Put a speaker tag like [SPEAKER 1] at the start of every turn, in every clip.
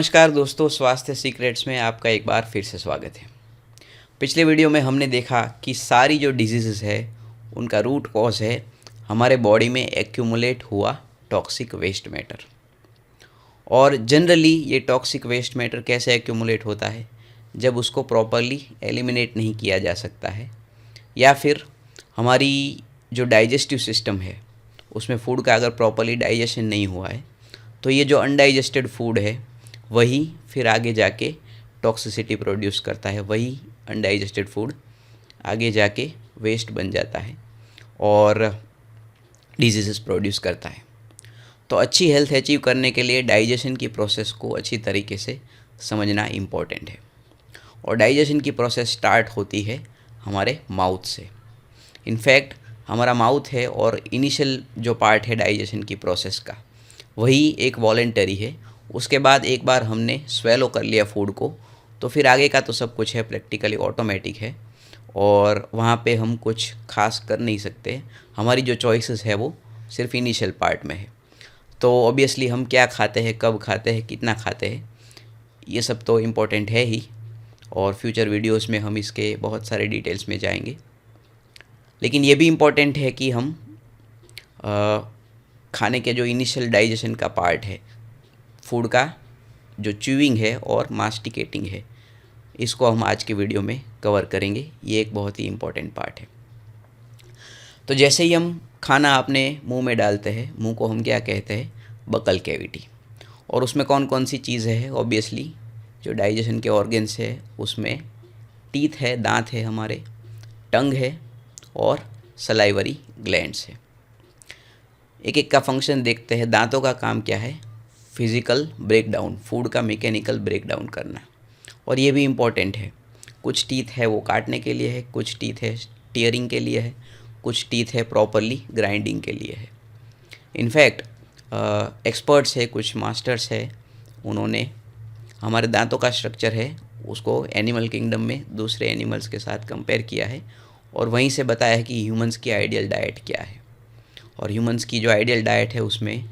[SPEAKER 1] नमस्कार दोस्तों, स्वास्थ्य सीक्रेट्स में आपका एक बार फिर से स्वागत है। पिछले वीडियो में हमने देखा कि सारी जो डिजीज़ है उनका रूट कॉज है हमारे बॉडी में एक्यूमुलेट हुआ टॉक्सिक वेस्ट मैटर। और जनरली ये टॉक्सिक वेस्ट मैटर कैसे एक्यूमुलेट होता है, जब उसको प्रॉपरली एलिमिनेट नहीं किया जा सकता है, या फिर हमारी जो डाइजेस्टिव सिस्टम है उसमें फूड का अगर प्रॉपरली डाइजेशन नहीं हुआ है, तो ये जो अनडाइजेस्टेड फूड है वही फिर आगे जाके टॉक्सिसिटी प्रोड्यूस करता है। वही अनडाइजेस्टेड फूड आगे जाके वेस्ट बन जाता है और डिजीज़ प्रोड्यूस करता है। तो अच्छी हेल्थ अचीव करने के लिए डाइजेशन की प्रोसेस को अच्छी तरीके से समझना इम्पॉर्टेंट है। और डाइजेशन की प्रोसेस स्टार्ट होती है हमारे माउथ से। इनफैक्ट हमारा माउथ है और इनिशियल जो पार्ट है डाइजेशन की प्रोसेस का, वही एक वॉलेंटरी है। उसके बाद एक बार हमने स्वेलो कर लिया फूड को, तो फिर आगे का तो सब कुछ है प्रैक्टिकली ऑटोमेटिक है और वहाँ पे हम कुछ खास कर नहीं सकते। हमारी जो चॉइसेस है वो सिर्फ इनिशियल पार्ट में है। तो ऑब्वियसली हम क्या खाते हैं, कब खाते हैं, कितना खाते हैं, ये सब तो इम्पोर्टेंट है ही, और फ्यूचर वीडियोस में हम इसके बहुत सारे डिटेल्स में जाएंगे। लेकिन ये भी इम्पोर्टेंट है कि हम खाने के जो इनिशियल डाइजेशन का पार्ट है, फूड का जो च्यूइंग है और मास्टिकेटिंग है, इसको हम आज के वीडियो में कवर करेंगे। ये एक बहुत ही इम्पोर्टेंट पार्ट है। तो जैसे ही हम खाना अपने मुंह में डालते हैं, मुंह को हम क्या कहते हैं, बकल कैविटी। और उसमें कौन कौन सी चीज़ें हैं, ऑब्वियसली जो डाइजेशन के ऑर्गन्स है उसमें टीथ है, दांत है हमारे, टंग है और सलाइवरी ग्लैंड्स है। एक एक का फंक्शन देखते हैं। दांतों का काम क्या है, फिज़िकल ब्रेकडाउन, फूड का मैकेनिकल ब्रेकडाउन करना, और ये भी इम्पॉर्टेंट है। कुछ टीथ है वो काटने के लिए है, कुछ टीथ है टीयरिंग के लिए है, कुछ टीथ है प्रॉपरली ग्राइंडिंग के लिए है। इनफैक्ट एक्सपर्ट्स है, कुछ मास्टर्स है, उन्होंने हमारे दांतों का स्ट्रक्चर है उसको एनिमल किंगडम में दूसरे एनिमल्स के साथ कंपेयर किया है और वहीं से बताया है कि ह्यूमंस की आइडियल डाइट क्या है। और ह्यूमंस की जो आइडियल डाइट है उसमें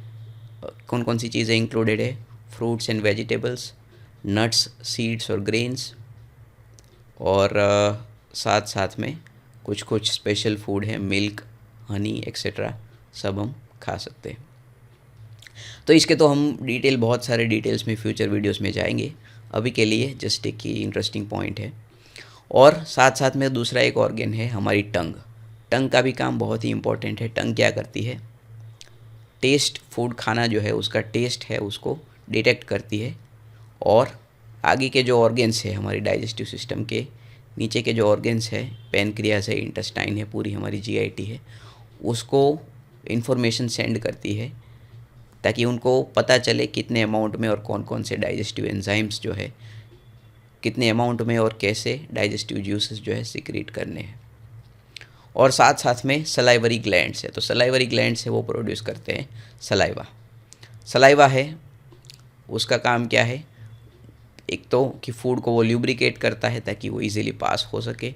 [SPEAKER 1] कौन कौन सी चीज़ें इंक्लूडेड है, fruits and vegetables, nuts, seeds और ग्रेन्स, और साथ साथ में कुछ कुछ स्पेशल फूड है, मिल्क, हनी एक्सेट्रा, सब हम खा सकते हैं। तो इसके तो हम डिटेल, बहुत सारे डिटेल्स में फ्यूचर वीडियोस में जाएंगे। अभी के लिए जस्ट एक ही इंटरेस्टिंग पॉइंट है। और साथ साथ में दूसरा एक ऑर्गन है हमारी टंग। टंग का भी काम बहुत ही इम्पोर्टेंट है। टंग क्या करती है, टेस्ट, फूड खाना जो है उसका टेस्ट है उसको डिटेक्ट करती है, और आगे के जो ऑर्गन्स है हमारी डाइजेस्टिव सिस्टम के नीचे के जो ऑर्गन्स है, पैनक्रियास है, इंटेस्टाइन है, पूरी हमारी जीआईटी है, उसको इन्फॉर्मेशन सेंड करती है ताकि उनको पता चले कितने अमाउंट में और कौन कौन से डाइजेस्टिव एंजाइम्स जो है कितने अमाउंट में और कैसे डाइजेस्टिव जूसेस जो है सिक्रीट करने हैं। और साथ साथ में सलाइवरी ग्लैंड्स है। तो सलाइवरी ग्लैंड्स है वो प्रोड्यूस करते हैं सलाइवा। सलाइवा है उसका काम क्या है, एक तो कि फूड को वो ल्यूब्रिकेट करता है ताकि वो इजीली पास हो सके।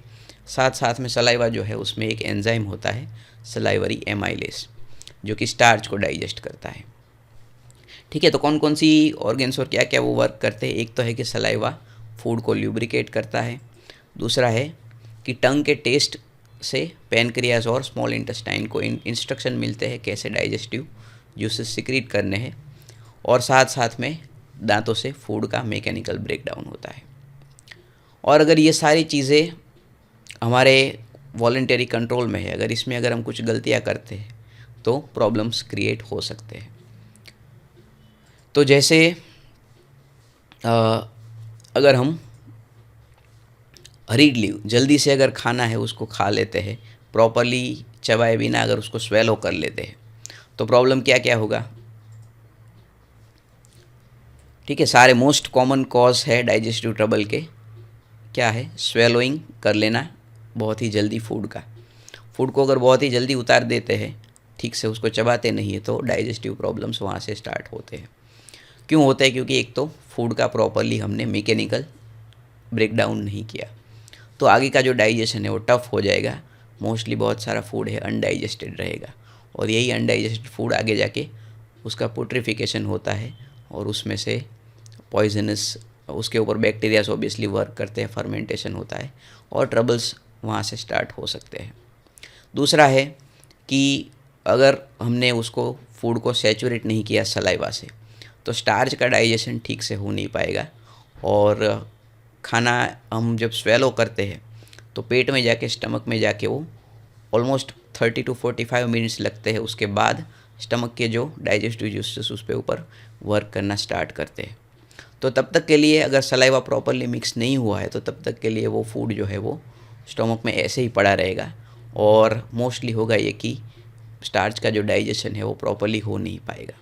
[SPEAKER 1] साथ साथ में सलाइवा जो है उसमें एक एंजाइम होता है सलाइवरी एमाइलेस, जो कि स्टार्च को डाइजेस्ट करता है। ठीक है, तो कौन कौन सी ऑर्गन्स और क्या क्या वो वर्क करते हैं। एक तो है कि सलाइवा फूड को ल्यूब्रिकेट करता है। दूसरा है कि टंग के टेस्ट से पैनक्रियाज और स्मॉल इंटेस्टाइन को इंस्ट्रक्शन मिलते हैं कैसे डाइजेस्टिव जूसेस सिक्रीट करने हैं। और साथ साथ में दांतों से फूड का मैकेनिकल ब्रेकडाउन होता है। और अगर ये सारी चीज़ें हमारे वॉलंटरी कंट्रोल में है, अगर हम कुछ गलतियां करते हैं तो प्रॉब्लम्स क्रिएट हो सकते हैं। तो जैसे अगर हम हरीड लीव जल्दी से अगर खाना है उसको खा लेते हैं, प्रॉपरली चबाए बिना अगर उसको स्वेलो कर लेते हैं, तो प्रॉब्लम क्या क्या होगा। ठीक है, सारे मोस्ट कॉमन कॉज है डाइजेस्टिव ट्रबल के क्या है, स्वेलोइंग कर लेना बहुत ही जल्दी फूड को अगर बहुत ही जल्दी उतार देते हैं, ठीक से उसको चबाते नहीं है, तो डाइजेस्टिव प्रॉब्लम्स वहाँ से स्टार्ट होते हैं। क्यों होता है, क्योंकि एक तो फूड का प्रॉपरली हमने मैकेनिकल ब्रेकडाउन नहीं किया, तो आगे का जो डाइजेशन है वो टफ हो जाएगा। मोस्टली बहुत सारा फूड है अनडाइजेस्टेड रहेगा, और यही अनडाइजेस्टेड फूड आगे जाके उसका पुट्रिफिकेशन होता है और उसमें से पॉइजनस, उसके ऊपर बैक्टीरियाज ऑब्वियसली वर्क करते हैं, फर्मेंटेशन होता है और ट्रबल्स वहाँ से स्टार्ट हो सकते हैं। दूसरा है कि अगर हमने उसको फूड को सैचुरेट नहीं किया सलाइवा से, तो स्टार्च का डाइजेशन ठीक से हो नहीं पाएगा और खाना हम जब स्वेलो करते हैं तो पेट में जाके, स्टमक में जाके वो ऑलमोस्ट 30 to 45 मिनट्स लगते हैं। उसके बाद स्टमक के जो डाइजेस्टिव जूसेस उस पर ऊपर वर्क करना स्टार्ट करते हैं। तो तब तक के लिए अगर सलाइवा प्रॉपरली मिक्स नहीं हुआ है तो तब तक के लिए वो फूड जो है वो स्टमक में ऐसे ही पड़ा रहेगा और मोस्टली होगा ये कि स्टार्च का जो डाइजेशन है वो प्रॉपरली हो नहीं पाएगा।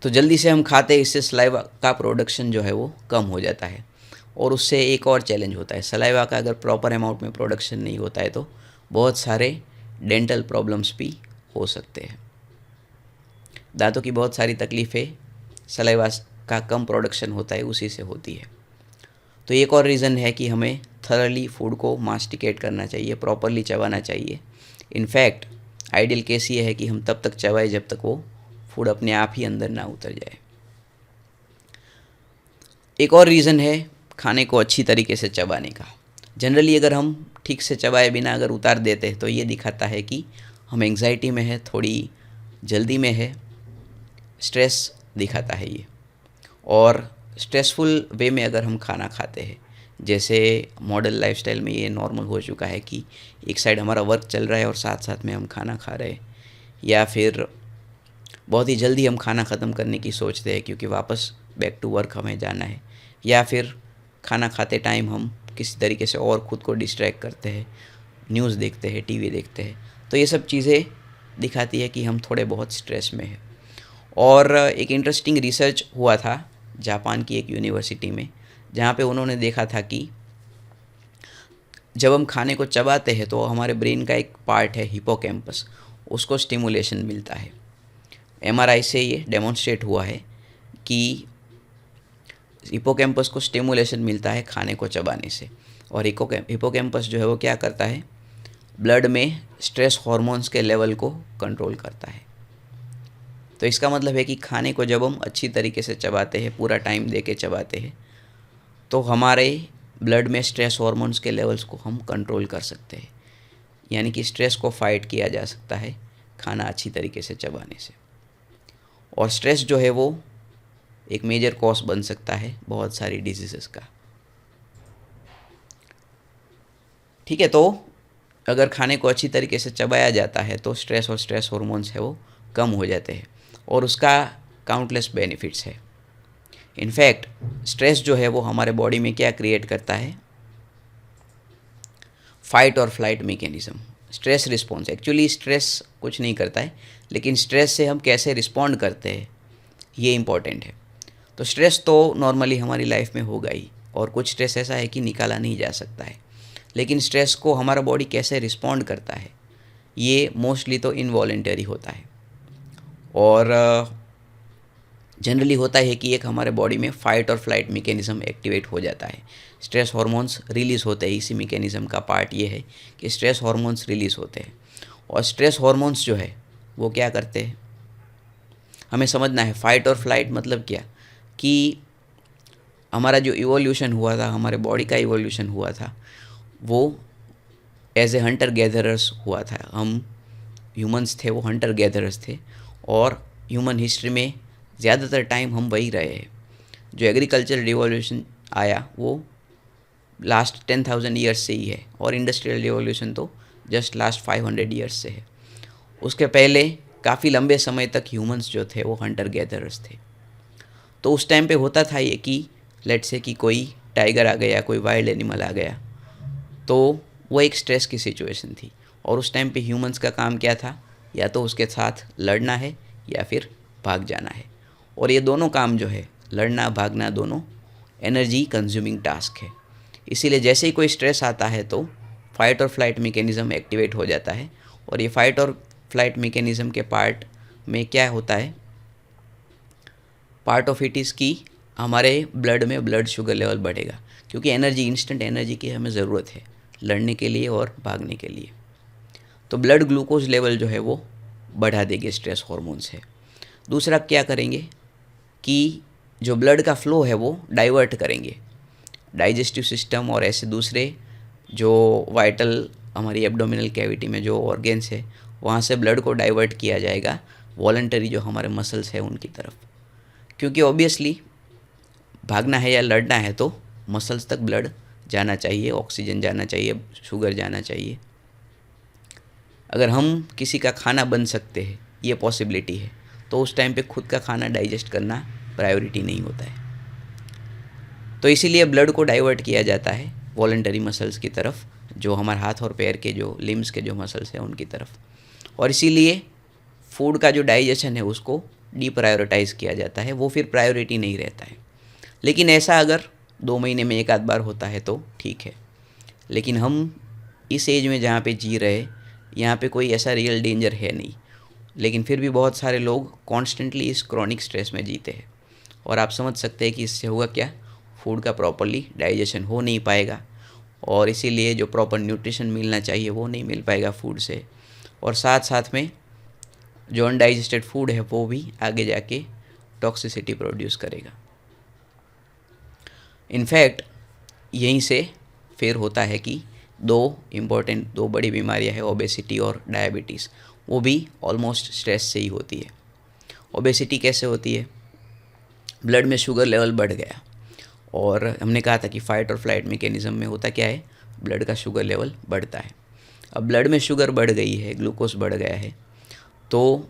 [SPEAKER 1] तो जल्दी से हम खाते हैं, इससे सलाइवा का प्रोडक्शन जो है वो कम हो जाता है। और उससे एक और चैलेंज होता है, सलाइवा का अगर प्रॉपर अमाउंट में प्रोडक्शन नहीं होता है तो बहुत सारे डेंटल प्रॉब्लम्स भी हो सकते हैं। दांतों की बहुत सारी तकलीफ़ें सलाइवा का कम प्रोडक्शन होता है उसी से होती है। तो एक और रीज़न है कि हमें थरली फूड को मास्टिकेट करना चाहिए, प्रॉपरली चबाना चाहिए। इनफैक्ट आइडियल केस ये है कि हम तब तक चबाएं जब तक वो फूड अपने आप ही अंदर ना उतर जाए। एक और रीज़न है खाने को अच्छी तरीके से चबाने का। जनरली अगर हम ठीक से चबाए बिना अगर उतार देते हैं तो ये दिखाता है कि हम एंग्जाइटी में है, थोड़ी जल्दी में है, स्ट्रेस दिखाता है ये। और स्ट्रेसफुल वे में अगर हम खाना खाते हैं, जैसे मॉडर्न लाइफस्टाइल में ये नॉर्मल हो चुका है कि एक साइड हमारा वर्क चल रहा है और साथ साथ में हम खाना खा रहे हैं, या फिर बहुत ही जल्दी हम खाना ख़त्म करने की सोचते हैं क्योंकि वापस बैक टू वर्क हमें जाना है, या फिर खाना खाते टाइम हम किसी तरीके से और ख़ुद को डिस्ट्रैक्ट करते हैं, न्यूज़ देखते हैं, टीवी देखते हैं। तो ये सब चीज़ें दिखाती है कि हम थोड़े बहुत स्ट्रेस में हैं। और एक इंटरेस्टिंग रिसर्च हुआ था जापान की एक यूनिवर्सिटी में, जहाँ पे उन्होंने देखा था कि जब हम खाने को चबाते हैं तो हमारे ब्रेन का एक पार्ट है हिपोकैम्पस, उसको स्टिमुलेशन मिलता है। एमआरआई से ये डेमोन्स्ट्रेट हुआ है कि हिपोकैम्पस को स्टिमुलेशन मिलता है खाने को चबाने से। और हिपोकैम्पस जो है वो क्या करता है, ब्लड में स्ट्रेस हार्मोन्स के लेवल को कंट्रोल करता है। तो इसका मतलब है कि खाने को जब हम अच्छी तरीके से चबाते हैं, पूरा टाइम दे के चबाते हैं, तो हमारे ब्लड में स्ट्रेस हार्मोन्स के लेवल्स को हम कंट्रोल कर सकते हैं। यानी कि स्ट्रेस को फाइट किया जा सकता है खाना अच्छी तरीके से चबाने से। और स्ट्रेस जो है वो एक मेजर कॉज बन सकता है बहुत सारी डिजीज़ेस का। ठीक है, तो अगर खाने को अच्छी तरीके से चबाया जाता है तो स्ट्रेस और स्ट्रेस हार्मोन्स है वो कम हो जाते हैं और उसका काउंटलेस बेनिफिट्स है। इनफैक्ट स्ट्रेस जो है वो हमारे बॉडी में क्या क्रिएट करता है, फाइट और flight mechanism, stress response. Actually stress कुछ नहीं करता है, लेकिन स्ट्रेस से हम कैसे रिस्पॉन्ड करते हैं ये इम्पॉर्टेंट है। तो स्ट्रेस तो नॉर्मली हमारी लाइफ में होगा ही, और कुछ स्ट्रेस ऐसा है कि निकाला नहीं जा सकता है, लेकिन स्ट्रेस को हमारा बॉडी कैसे रिस्पॉन्ड करता है ये मोस्टली तो इनवॉलेंटरी होता है। और जनरली होता है कि एक हमारे बॉडी में फाइट और फ्लाइट मैकेनिज्म एक्टिवेट हो जाता है, स्ट्रेस हार्मोन्स रिलीज़ होते हैं। इसी मैकेनिज्म का पार्ट ये है कि स्ट्रेस हार्मोन्स रिलीज़ होते हैं। और स्ट्रेस हार्मोन्स जो है वो क्या करते हैं, हमें समझना है। फाइट और फ्लाइट मतलब क्या, कि हमारा जो इवोल्यूशन हुआ था, हमारे बॉडी का इवोल्यूशन हुआ था, वो एज ए हंटर गैदरर्स हुआ था। हम ह्यूमंस थे, वो हंटर गैदरर्स थे, और ह्यूमन हिस्ट्री में ज़्यादातर टाइम हम वही रहे हैं। जो एग्रीकल्चर रिवॉल्यूशन आया वो लास्ट 10,000 ईयर्स से ही है, और इंडस्ट्रियल रिवॉल्यूशन तो जस्ट लास्ट 500 ईयर्स से है। उसके पहले काफ़ी लंबे समय तक ह्यूमंस जो थे वो हंटर गैदरर्स थे। तो उस टाइम पे होता था ये कि लेट्स से कि कोई टाइगर आ गया, कोई वाइल्ड एनिमल आ गया, तो वो एक स्ट्रेस की सिचुएशन थी। और उस टाइम पे ह्यूमंस का काम क्या था, या तो उसके साथ लड़ना है या फिर भाग जाना है। और ये दोनों काम जो है, लड़ना भागना, दोनों एनर्जी कंज्यूमिंग टास्क है। इसीलिए जैसे ही कोई स्ट्रेस आता है तो फाइट और फ्लाइट मैकेनिज्म एक्टिवेट हो जाता है। और ये फाइट और फ्लाइट मैकेनिज्म के पार्ट में क्या होता है, पार्ट ऑफ इट इज़ कि हमारे ब्लड में ब्लड शुगर लेवल बढ़ेगा, क्योंकि एनर्जी, इंस्टेंट एनर्जी की हमें ज़रूरत है लड़ने के लिए और भागने के लिए। तो ब्लड ग्लूकोज लेवल जो है वो बढ़ा देंगे स्ट्रेस हार्मोन से। दूसरा क्या करेंगे, कि जो ब्लड का फ्लो है वो डाइवर्ट करेंगे। डाइजेस्टिव सिस्टम और ऐसे दूसरे जो वाइटल हमारी एब्डोमिनल कैविटी में जो ऑर्गेन्स है वहाँ से ब्लड को डाइवर्ट किया जाएगा वॉलंटरी जो हमारे मसल्स है उनकी तरफ। क्योंकि ऑब्वियसली भागना है या लड़ना है तो मसल्स तक ब्लड जाना चाहिए, ऑक्सीजन जाना चाहिए, शुगर जाना चाहिए। अगर हम किसी का खाना बन सकते हैं, ये पॉसिबिलिटी है, तो उस टाइम पे खुद का खाना डाइजेस्ट करना प्रायोरिटी नहीं होता है। तो इसीलिए ब्लड को डाइवर्ट किया जाता है वॉलंटरी मसल्स की तरफ, जो हमारे हाथ और पैर के जो लिम्स के जो मसल्स हैं उनकी तरफ। और इसीलिए फूड का जो डाइजेशन है उसको डीप्रायोरिटाइज़ किया जाता है, वो फिर प्रायोरिटी नहीं रहता है। लेकिन ऐसा अगर 2 महीने में एक आध बार होता है तो ठीक है। लेकिन हम इस एज में जहाँ पे जी रहे, यहाँ पे कोई ऐसा रियल डेंजर है नहीं, लेकिन फिर भी बहुत सारे लोग कॉन्स्टेंटली इस क्रॉनिक स्ट्रेस में जीते हैं। और आप समझ सकते हैं कि इससे होगा क्या, फूड का प्रॉपरली डाइजेशन हो नहीं पाएगा, और इसीलिए जो प्रॉपर न्यूट्रिशन मिलना चाहिए वो नहीं मिल पाएगा फूड से। और साथ साथ में जो अनडाइजेस्टेड फूड है वो भी आगे जाके टॉक्सिसिटी प्रोड्यूस करेगा। इनफैक्ट यहीं से फिर होता है कि दो बड़ी बीमारियां हैं, ओबेसिटी और डायबिटीज़, वो भी ऑलमोस्ट स्ट्रेस से ही होती है। ओबेसिटी कैसे होती है, ब्लड में शुगर लेवल बढ़ गया, और हमने कहा था कि फाइट और फ्लाइट मैकेनिज्म में होता क्या है, ब्लड का शुगर लेवल बढ़ता है। अब ब्लड में शुगर बढ़ गई है, ग्लूकोज बढ़ गया है, तो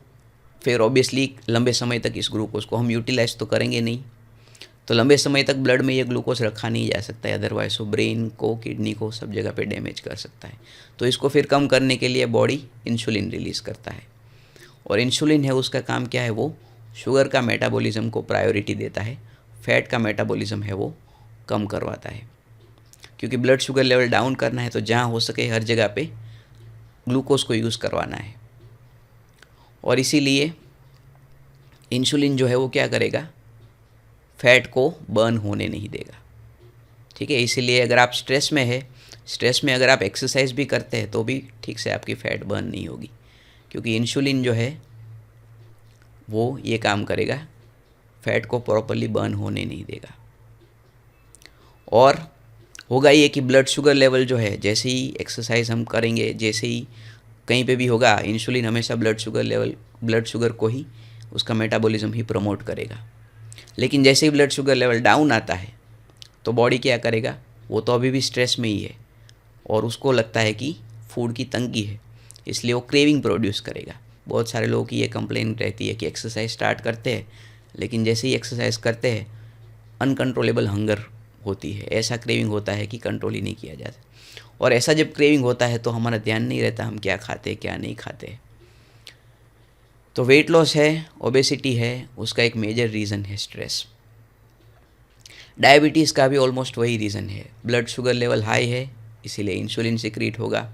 [SPEAKER 1] फिर ऑब्वियसली लंबे समय तक इस ग्लूकोज को हम यूटिलाइज तो करेंगे नहीं, तो लंबे समय तक ब्लड में ये ग्लूकोज रखा नहीं जा सकता है, अदरवाइज वो ब्रेन को, किडनी को, सब जगह पे डैमेज कर सकता है। तो इसको फिर कम करने के लिए बॉडी इंसुलिन रिलीज़ करता है, और इंसुलिन है उसका काम क्या है, वो शुगर का मेटाबॉलिज्म को प्रायोरिटी देता है, फैट का मेटाबॉलिज्म है वो कम करवाता है। क्योंकि ब्लड शुगर लेवल डाउन करना है तो जहाँ हो सके हर जगह पे ग्लूकोज को यूज़ करवाना है, और इसीलिए इंसुलिन जो है वो क्या करेगा, फैट को बर्न होने नहीं देगा। ठीक है, इसीलिए अगर आप स्ट्रेस में है, स्ट्रेस में अगर आप एक्सरसाइज भी करते हैं तो भी ठीक से आपकी फ़ैट बर्न नहीं होगी, क्योंकि इंसुलिन जो है वो ये काम करेगा, फैट को प्रॉपरली बर्न होने नहीं देगा। और होगा ये कि ब्लड शुगर लेवल जो है, जैसे ही एक्सरसाइज हम करेंगे, जैसे ही कहीं पे भी होगा, इंसुलिन हमेशा ब्लड शुगर को ही, उसका मेटाबॉलिज्म ही प्रमोट करेगा। लेकिन जैसे ही ब्लड शुगर लेवल डाउन आता है तो बॉडी क्या करेगा, वो तो अभी भी स्ट्रेस में ही है, और उसको लगता है कि फूड की तंगी है, इसलिए वो क्रेविंग प्रोड्यूस करेगा। बहुत सारे लोगों की ये कंप्लेन रहती है कि एक्सरसाइज स्टार्ट करते हैं, लेकिन जैसे ही एक्सरसाइज करते हैं अनकंट्रोलेबल हंगर होती है, ऐसा क्रेविंग होता है कि कंट्रोल ही नहीं किया जाता। और ऐसा जब क्रेविंग होता है तो हमारा ध्यान नहीं रहता हम क्या खाते क्या नहीं खाते। तो वेट लॉस है, ओबेसिटी है, उसका एक मेजर रीज़न है स्ट्रेस। डायबिटीज़ का भी ऑलमोस्ट वही रीज़न है, ब्लड शुगर लेवल हाई है, इसीलिए इंसुलिन सिक्रीट होगा,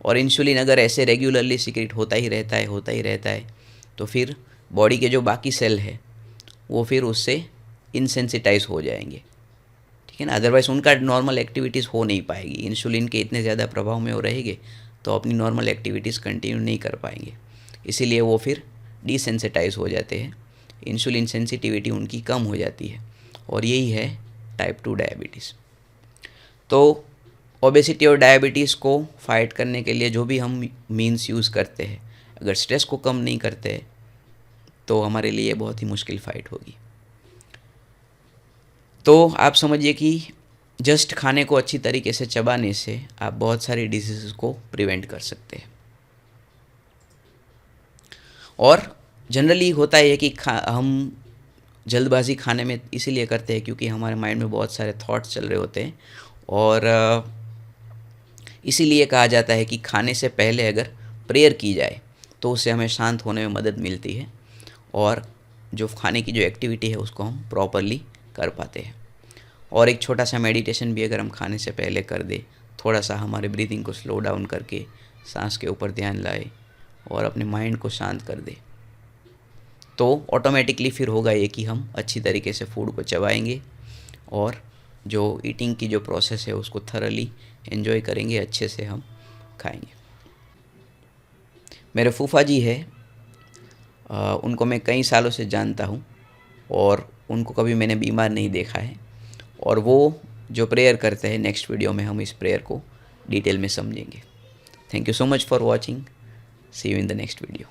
[SPEAKER 1] और इंसुलिन अगर ऐसे रेगुलरली सिक्रीट होता ही रहता है तो फिर बॉडी के जो बाकी सेल है वो फिर उससे इनसेंसिटाइज हो जाएंगे। ठीक है ना, अदरवाइज़ उनका नॉर्मल एक्टिविटीज़ हो नहीं पाएगी, इंसुलिन के इतने ज़्यादा प्रभाव में वो रहेंगे तो अपनी नॉर्मल एक्टिविटीज़ कंटिन्यू नहीं कर पाएंगे, इसीलिए वो फिर डिसेंसिटाइज हो जाते हैं, इंसुलिन सेंसिटिविटी उनकी कम हो जाती है, और यही है टाइप 2 डायबिटीज़। तो ओबेसिटी और डायबिटीज़ को फाइट करने के लिए जो भी हम मीन्स यूज़ करते हैं, अगर स्ट्रेस को कम नहीं करते तो हमारे लिए बहुत ही मुश्किल फाइट होगी। तो आप समझिए कि जस्ट खाने को अच्छी तरीके से चबाने से आप बहुत सारी डिजीज़ को प्रिवेंट कर सकते हैं। और जनरली होता है कि हम जल्दबाजी खाने में इसीलिए करते हैं क्योंकि हमारे माइंड में बहुत सारे थॉट्स चल रहे होते हैं, और इसीलिए कहा जाता है कि खाने से पहले अगर प्रेयर की जाए तो उससे हमें शांत होने में मदद मिलती है, और जो खाने की जो एक्टिविटी है उसको हम प्रॉपरली कर पाते हैं। और एक छोटा सा मेडिटेशन भी अगर हम खाने से पहले कर दे, थोड़ा सा हमारे ब्रीदिंग को स्लो डाउन करके सांस के ऊपर ध्यान लाए और अपने माइंड को शांत कर दे, तो ऑटोमेटिकली फिर होगा ये कि हम अच्छी तरीके से फूड को चबाएंगे, और जो ईटिंग की जो प्रोसेस है उसको थरली एंजॉय करेंगे, अच्छे से हम खाएंगे। मेरे फूफा जी है, उनको मैं कई सालों से जानता हूँ, और उनको कभी मैंने बीमार नहीं देखा है। और वो जो प्रेयर करते हैं, नेक्स्ट वीडियो में हम इस प्रेयर को डिटेल में समझेंगे। Thank you so much for watching. See you in the next video.